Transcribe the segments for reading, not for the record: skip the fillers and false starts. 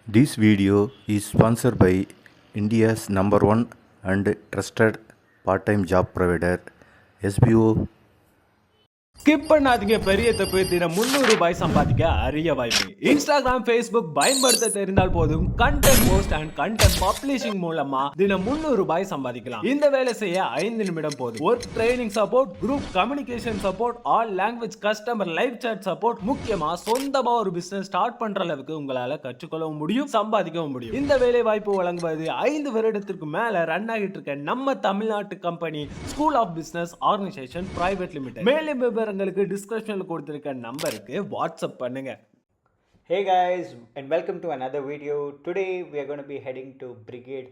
This video is sponsored by India's number one and trusted part-time job provider, SBO. Skip பண்ணாதீங்க, பெரிய தப்பு. தினம் 300 ரூபாய் சம்பாதிக்க அரிய வாய்ப்பு. இன்ஸ்டாகிராம், ஃபேஸ்புக் பயன்படுத்த தெரிந்தால் போதும், content post and content publishing மூலமா தினம் 300 ரூபாய் சம்பாதிக்கலாம். இந்த வேலை செய்ய 5 நிமிடம் போதும். Work training support, group communication support, all language customer live chat support, முக்கியமா சொந்தமா ஒரு பிசினஸ் ஸ்டார்ட் பண்ற அளவுக்கு உங்களால கற்றுக்கொள்ளவும் முடியும், சம்பாதிக்கவும் முடியும். இந்த வேலை வாய்ப்பு வழங்குவது 5 வருடத்திற்கு மேல ரன் ஆகிட்டு இருக்க நம்ம தமிழ்நாட்டு company school of business organisation private limited. மேலும் விவரங்களுக்கு டிஸ்கிரிப்ஷன்ல கொடுத்திருக்க நம்பருக்கு வாட்ஸ்அப் பண்ணுங்க. Hey guys, and welcome to another video. Today we are going to be heading to Brigade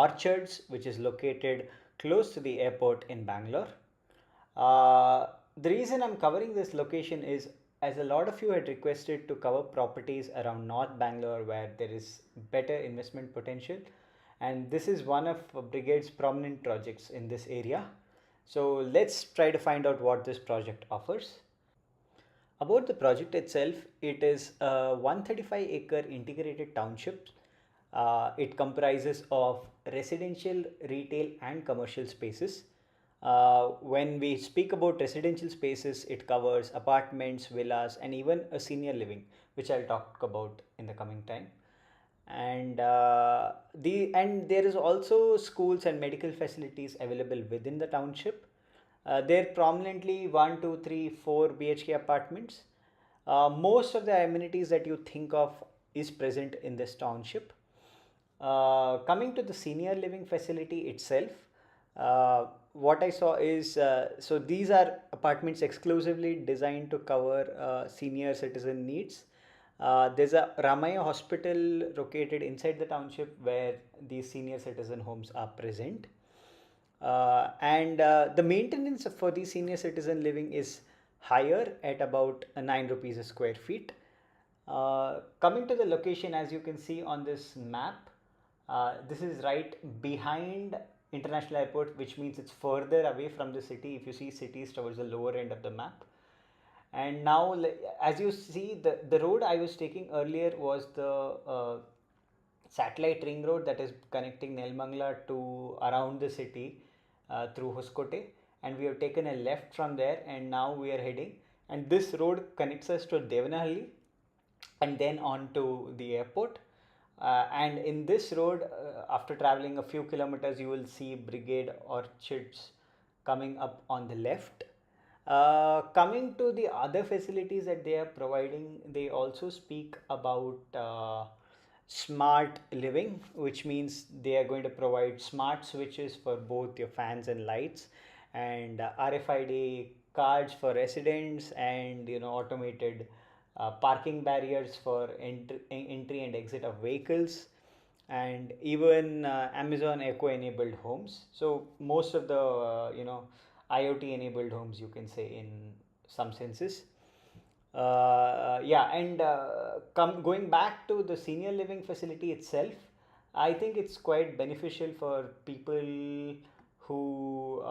Orchards, which is located close to the airport in Bangalore. The reason I'm covering this location is as a lot of you had requested to cover properties around North Bangalore where there is better investment potential, and this is one of Brigade's prominent projects in this area. So let's try to find out what this project offers. About the project itself, it is a 135-acre integrated township. It comprises of residential, retail and commercial spaces. When we speak about residential spaces, it covers apartments, villas and even a senior living, which I'll talk about in the coming time. And there is also schools and medical facilities available within the township. There prominently 1, 2, 3, 4 BHK apartments. Most of the amenities that you think of is present in this township. Coming to the senior living facility itself, what I saw is so these are apartments exclusively designed to cover senior citizen needs. There's a Ramaya hospital located inside the township where these senior citizen homes are present. And the maintenance for the senior citizen living is higher at about 9 rupees a square feet. Coming to the location, as you can see on this map, this is right behind International Airport, which means it's further away from the city. If you see cities towards the lower end of the map. And now, as you see, the road I was taking earlier was the satellite ring road that is connecting Nelmangla to around the city through Hoskote, and we have taken a left from there, and now we are heading, and this road connects us to Devanahalli and then on to the airport. And in this road, after traveling a few kilometers, you will see Brigade Orchards coming up on the left. Coming to the other facilities that they are providing, they also speak about smart living, which means they are going to provide smart switches for both your fans and lights, and RFID cards for residents, and automated parking barriers for entry and exit of vehicles, and even Amazon Echo enabled homes. So most of the IoT enabled homes, you can say, in some senses. And going back to the senior living facility itself, I think it's quite beneficial for people who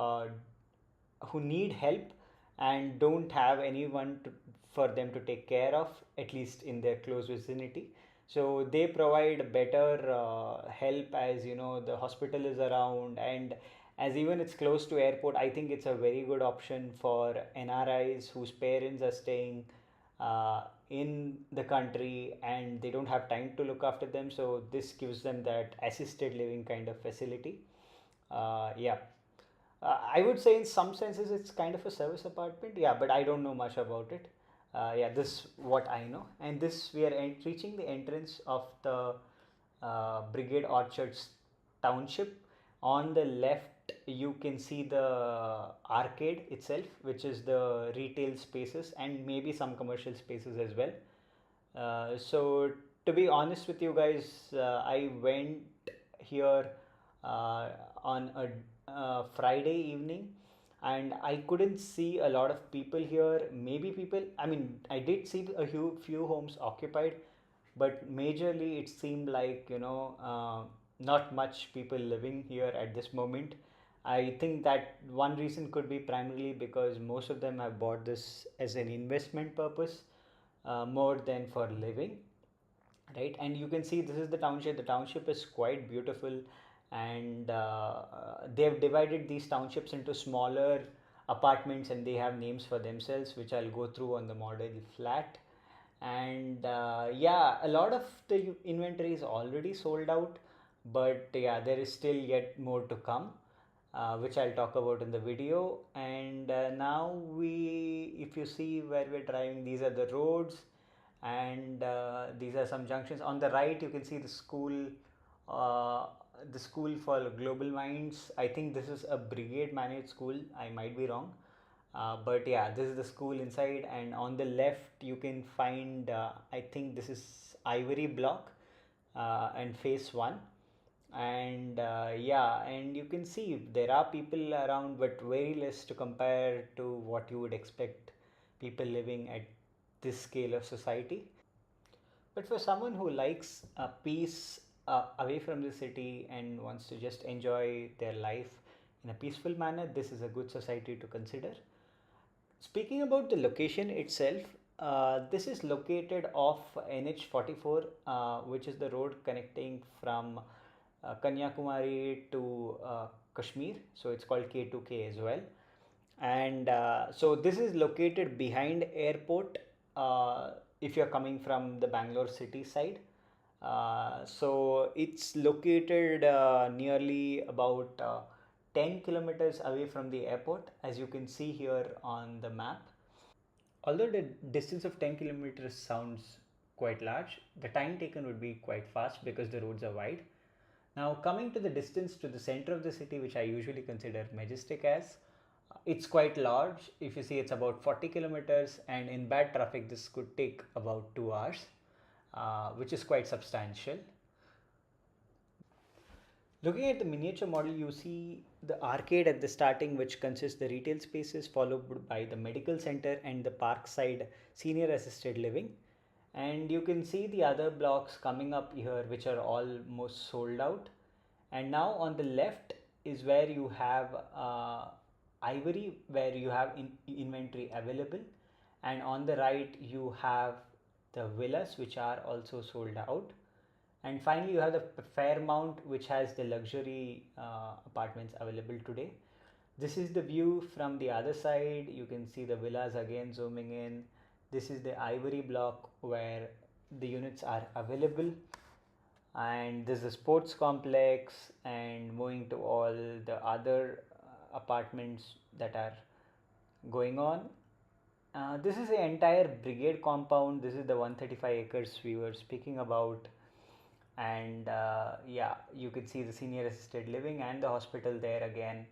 need help and don't have anyone for them to take care of, at least in their close vicinity. So they provide better help, as the hospital is around, and as even it's close to airport. I think it's a very good option for NRIs whose parents are staying in the country and they don't have time to look after them. So this gives them that assisted living kind of facility. I would say in some senses it's kind of a service apartment, but I don't know much about it. This is what I know, and this we are reaching the entrance of the Brigade Orchards township. On the left you can see the arcade itself, which is the retail spaces and maybe some commercial spaces as well. So to be honest with you guys, I went here on a Friday evening, and I couldn't see a lot of people here. Maybe people, I did see a few homes occupied, but majorly it seemed like not much people living here at this moment. I think that one reason could be primarily because most of them have bought this as an investment purpose more than for living. right? And you can see this is the township. The township is quite beautiful, and they've divided these townships into smaller apartments, and they have names for themselves, which I'll go through on the model flat. And yeah, a lot of the inventory is already sold out, but yeah, there is still yet more to come, which I'll talk about in the video. And now if you see where we're driving, these are the roads, and these are some junctions. On the right, you can see uh, the school for global minds. I think this is a Brigade managed school. I might be wrong, but yeah, this is the school inside. And on the left, you can find. I think this is Ivory Block, and Phase One. And yeah, and you can see there are people around, but very less to compare to what you would expect people living at this scale of society. But for someone who likes peace away from the city and wants to just enjoy their life in a peaceful manner, this is a good society to consider. Speaking about the location itself, this is located off NH44, which is the road connecting from Kanyakumari to Kashmir. So it's called K2K as well. And so this is located behind airport, if you're coming from the Bangalore city side. So it's located nearly about 10 kilometers away from the airport, as you can see here on the map. Although the distance of 10 kilometers sounds quite large, the time taken would be quite fast because the roads are wide. Now, coming to the distance to the center of the city, which I usually consider Majestic as, it's quite large. If you see, it's about 40 kilometers, and in bad traffic, this could take about 2 hours, which is quite substantial. Looking at the miniature model, you see the arcade at the starting, which consists the retail spaces, followed by the medical center and the parkside senior assisted living. And you can see the other blocks coming up here, which are almost sold out. And now on the left is where you have Ivory, where you have inventory available, and on the right you have the villas, which are also sold out. And finally, you have the Fairmount, which has the luxury apartments available today. This is the view from the other side. You can see the villas again zooming in. This is the Ivory Block where the units are available. And there's a sports complex, and moving to all the other apartments that are going on. This is the entire Brigade compound. This is the 135 acres we were speaking about. And yeah, you could see the senior assisted living and the hospital there again.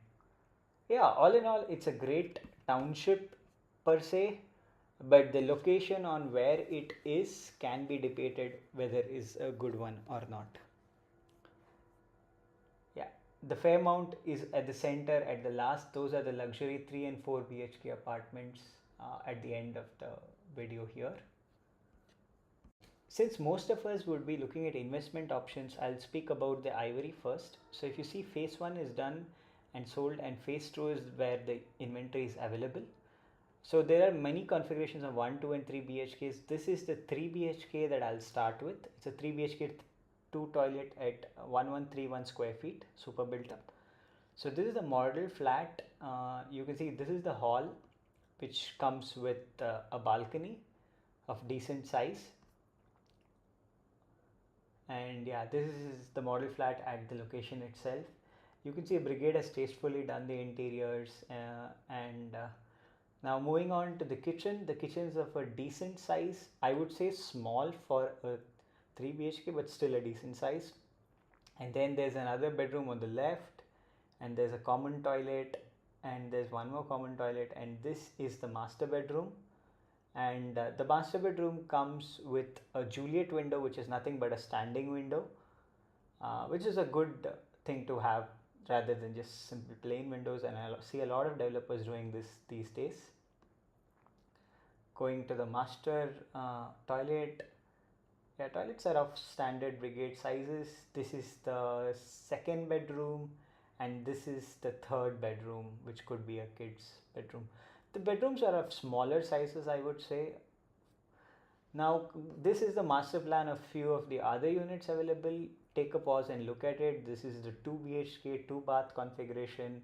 Yeah, all in all, it's a great township per se, but the location on where it is can be debated whether is a good one or not. Yeah, the Fairmount is at the center at the last. Those are the luxury 3 and 4 BHK apartments at the end of the video here. Since most of us would be looking at investment options, I'll speak about the Ivory first. So if you see, phase 1 is done and sold, and phase 2 is where the inventory is available. So there are many configurations of 1, 2 and 3 BHKs. This is the 3 BHK that I'll start with. It's a 3 BHK 2 toilet at 1131 square feet, super built up. So this is the model flat. You can see this is the hall, which comes with a balcony of decent size. And yeah, this is the model flat at the location itself. You can see Brigade has tastefully done the interiors, and now moving on to the kitchen. The kitchen is of a decent size. I would say small for a 3 BHK, but still a decent size. And then there's another bedroom on the left, and there's a common toilet, and there's one more common toilet, and this is the master bedroom. And the master bedroom comes with a Juliet window, which is nothing but a standing window, which is a good thing to have rather than just simple plain windows. And I see a lot of developers doing this these days. Going to the master toilet. Yeah, toilets are of standard Brigade sizes. This is the second bedroom, and this is the third bedroom, which could be a kid's bedroom. The bedrooms are of smaller sizes, I would say. Now, this is the master plan of few of the other units available. Take a pause and look at it. This is the 2 BHK, 2 bath configuration,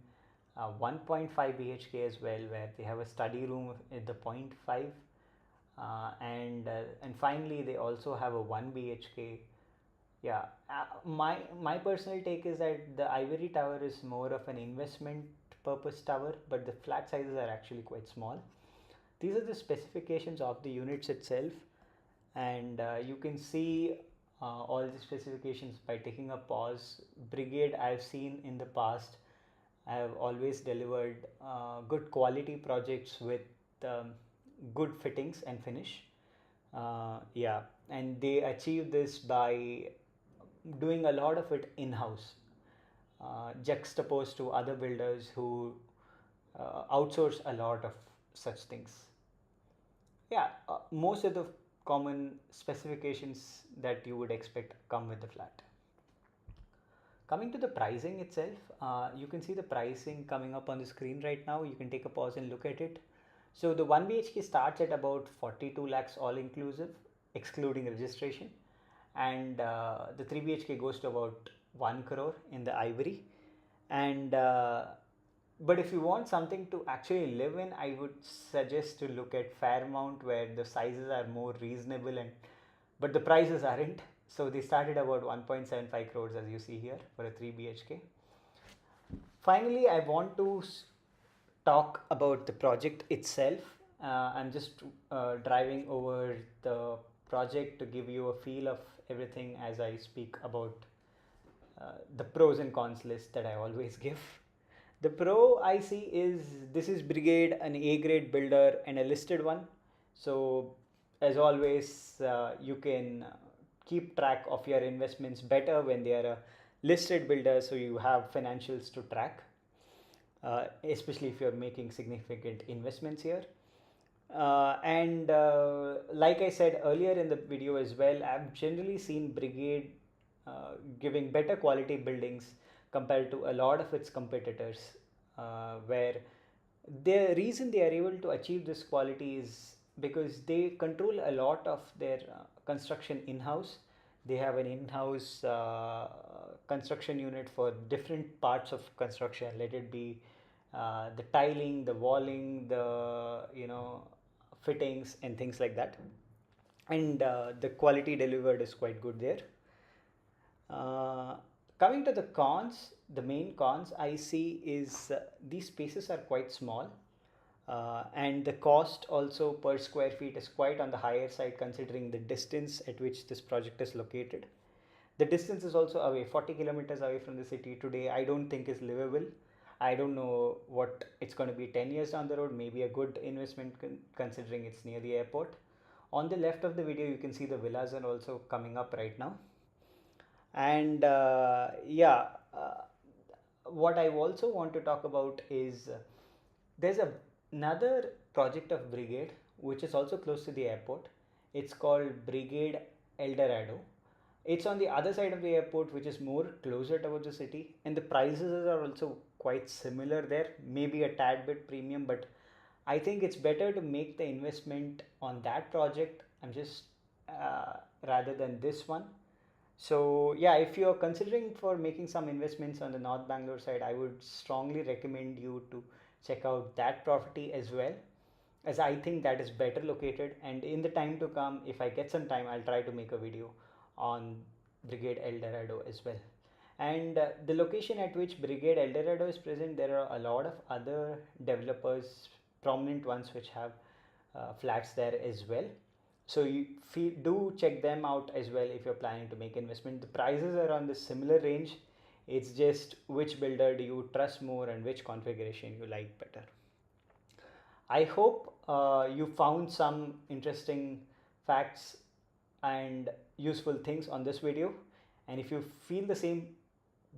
1.5 BHK as well, where they have a study room at the 0.5. And finally, they also have a 1 BHK. Yeah, my personal take is that the Ivory Tower is more of an investment purpose tower, but the flat sizes are actually quite small. These are the specifications of the units itself, and you can see all the specifications by taking a pause. Brigade, I've seen in the past, I have always delivered good quality projects with um, good fittings and finish. Yeah, and they achieve this by doing a lot of it in-house, juxtaposed to other builders who outsource a lot of such things. Yeah, most of the common specifications that you would expect come with the flat. Coming to the pricing itself, you can see the pricing coming up on the screen right now. You can take a pause and look at it. So the 1 BHK starts at about 42 lakhs all inclusive, excluding registration, and the 3 BHK goes to about 1 crore in the Ivory. And but if you want something to actually live in, I would suggest to look at Fairmount, where the sizes are more reasonable, and but the prices aren't. So they started about 1.75 crores, as you see here, for a 3 BHK. Finally, I want to talk about the project itself. I'm just driving over the project to give you a feel of everything as I speak about the pros and cons list that I always give. The pro I see is this is Brigade, an A grade builder and a listed one. So, as always, you can keep track of your investments better when they are a listed builder, so you have financials to track, especially if you're making significant investments here. And like I said earlier in the video as well, I've generally seen Brigade giving better quality buildings compared to a lot of its competitors, where the reason they are able to achieve this quality is because they control a lot of their construction in-house. They have an in-house construction unit for different parts of construction, let it be the tiling, the walling, the fittings and things like that, and the quality delivered is quite good there. Coming to the cons, the main cons I see is these spaces are quite small, and the cost also per square feet is quite on the higher side considering the distance at which this project is located. The distance is also away, 40 kilometers away from the city. Today I don't think is livable. I don't know what it's going to be 10 years down the road, maybe a good investment considering it's near the airport. On the left of the video you can see the villas are also coming up right now. And what I also want to talk about is there's another project of Brigade which is also close to the airport. It's called Brigade Eldorado. It's on the other side of the airport, which is more closer towards the city, and the prices are also quite similar there, maybe a tad bit premium, but I think it's better to make the investment on that project. I'm just rather than this one. So yeah, if you're considering for making some investments on the North Bangalore side, I would strongly recommend you to check out that property as well, as I think that is better located. And in the time to come, if I get some time, I'll try to make a video on Brigade Eldorado as well. And the location at which Brigade Eldorado is present, there are a lot of other developers, prominent ones, which have flats there as well. So you do check them out as well if you're planning to make investment. The prices are on the similar range. It's just which builder do you trust more and which configuration you like better. I hope you found some interesting facts and useful things on this video, and if you feel the same,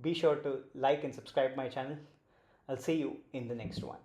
be sure to like and subscribe my channel. I'll see you in the next one.